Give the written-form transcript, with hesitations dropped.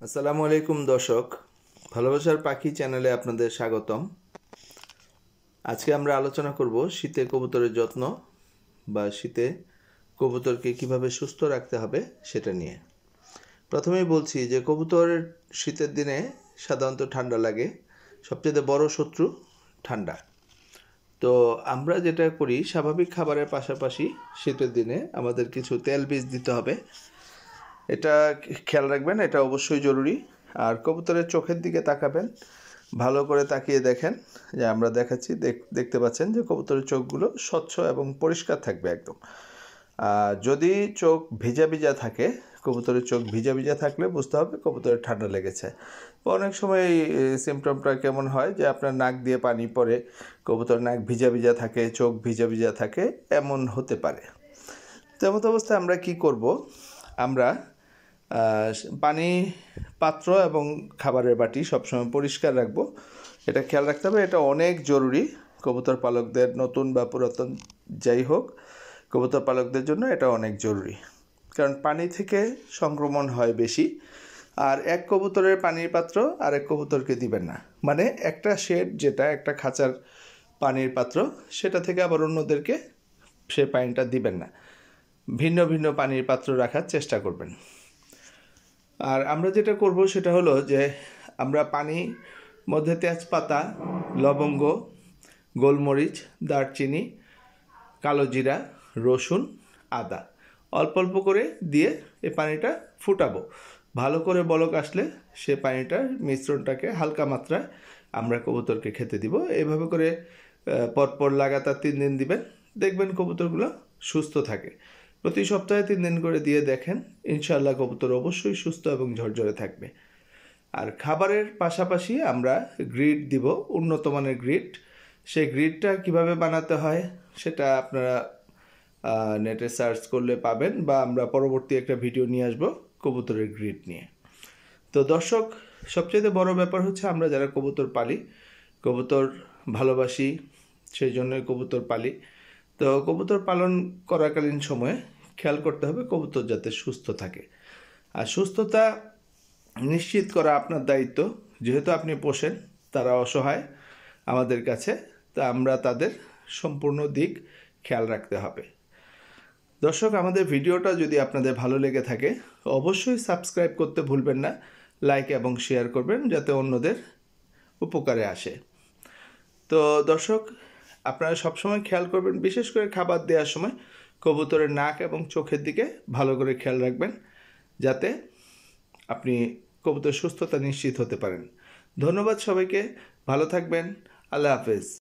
আসসালামু আলাইকুম দর্শক, ভালোবাসার পাখি চ্যানেলে আপনাদের স্বাগতম। আজকে আমরা আলোচনা করব শীতে কবুতরের যত্ন বা শীতে কবুতরকে কিভাবে সুস্থ রাখতে হবে সেটা নিয়ে। প্রথমেই বলছি যে কবুতরের শীতের দিনে সাধারণত ঠান্ডা লাগে, সবচেয়ে বড় শত্রু ঠান্ডা। তো আমরা যেটা করি, স্বাভাবিক খাবারের পাশাপাশি শীতের দিনে আমাদের কিছু তেল বীজ দিতে হবে। এটা খেয়াল রাখবেন, এটা অবশ্যই জরুরি। আর কবুতরের চোখের দিকে তাকাবেন, ভালো করে তাকিয়ে দেখেন যে আমরা দেখাচ্ছি, দেখতে পাচ্ছেন যে কবুতরের চোখগুলো স্বচ্ছ এবং পরিষ্কার থাকবে একদম। যদি চোখ ভিজা ভিজা থাকে, কবুতরের চোখ ভিজা ভিজা থাকলে বুঝতে হবে কবুতরের ঠান্ডা লেগেছে। অনেক সময় সিমটমটা কেমন হয় যে আপনার নাক দিয়ে পানি পড়ে, কবুতরের নাক ভিজা ভিজা থাকে, চোখ ভিজা ভিজা থাকে, এমন হতে পারে। তেমন অবস্থায় আমরা কি করব, আমরা পানি পাত্র এবং খাবারের বাটি সবসময় পরিষ্কার রাখবো। এটা খেয়াল রাখতে হবে, এটা অনেক জরুরি কবুতর পালকদের, নতুন বা পুরাতন যাই হোক, কবুতর পালকদের জন্য এটা অনেক জরুরি। কারণ পানি থেকে সংক্রমণ হয় বেশি। আর এক কবুতরের পানির পাত্র আর এক কবুতরকে দিবেন না, মানে একটা শেড, যেটা একটা খাঁচার পানির পাত্র, সেটা থেকে আবার অন্যদেরকে সে পানিটা দিবেন না। ভিন্ন ভিন্ন পানির পাত্র রাখার চেষ্টা করবেন। আর আমরা যেটা করব সেটা হলো যে আমরা পানির মধ্যে তেজপাতা, লবঙ্গ, গোলমরিচ, দারচিনি, কালো জিরা, রসুন, আদা অল্প অল্প করে দিয়ে এই পানিটা ফুটাবো। ভালো করে বলক আসলে সে পানিটার মিশ্রণটাকে হালকা মাত্রায় আমরা কবুতরকে খেতে দিব। এভাবে করে পরপর লাগাতার 3 দিন দিবেন, দেখবেন কবুতরগুলো সুস্থ থাকে। প্রতি সপ্তাহে 3 দিন করে দিয়ে দেখেন, ইনশাআল্লাহ কবুতর অবশ্যই সুস্থ এবং ঝরঝরে থাকবে। আর খাবারের পাশাপাশি আমরা গ্রিড দিব, উন্নত মানের গ্রিড। সেই গ্রিডটা কিভাবে বানাতে হয় সেটা আপনারা নেটে সার্চ করলে পাবেন, বা আমরা পরবর্তী একটা ভিডিও নিয়ে আসবো কবুতরের গ্রিড নিয়ে। তো দর্শক, সবচেয়ে বড় ব্যাপার হচ্ছে আমরা যারা কবুতর পালি, কবুতর ভালোবাসি, সেই জন্যই কবুতর পালি। তো কবুতর পালন করাকালীন সময়ে খেয়াল করতে হবে কবুতর যাতে সুস্থ থাকে। আর সুস্থতা নিশ্চিত করা আপনার দায়িত্ব। যেহেতু আপনি পোষেন, তারা অসহায় আমাদের কাছে, তা আমরা তাদের সম্পূর্ণ দিক খেয়াল রাখতে হবে। দর্শক, আমাদের ভিডিওটা যদি আপনাদের ভালো লেগে থাকে অবশ্যই সাবস্ক্রাইব করতে ভুলবেন না, লাইক এবং শেয়ার করবেন যাতে অন্যদের উপকারে আসে। তো দর্শক, আপনারা সবসময় খেয়াল করবেন, বিশেষ করে খাবার দেওয়ার সময় কবুতরের নাক এবং চোখের দিকে ভালো করে খেয়াল রাখবেন, যাতে আপনি কবুতর সুস্থতা নিশ্চিত হতে পারেন। ধন্যবাদ সবাইকে, ভালো থাকবেন, আল্লাহ হাফেজ।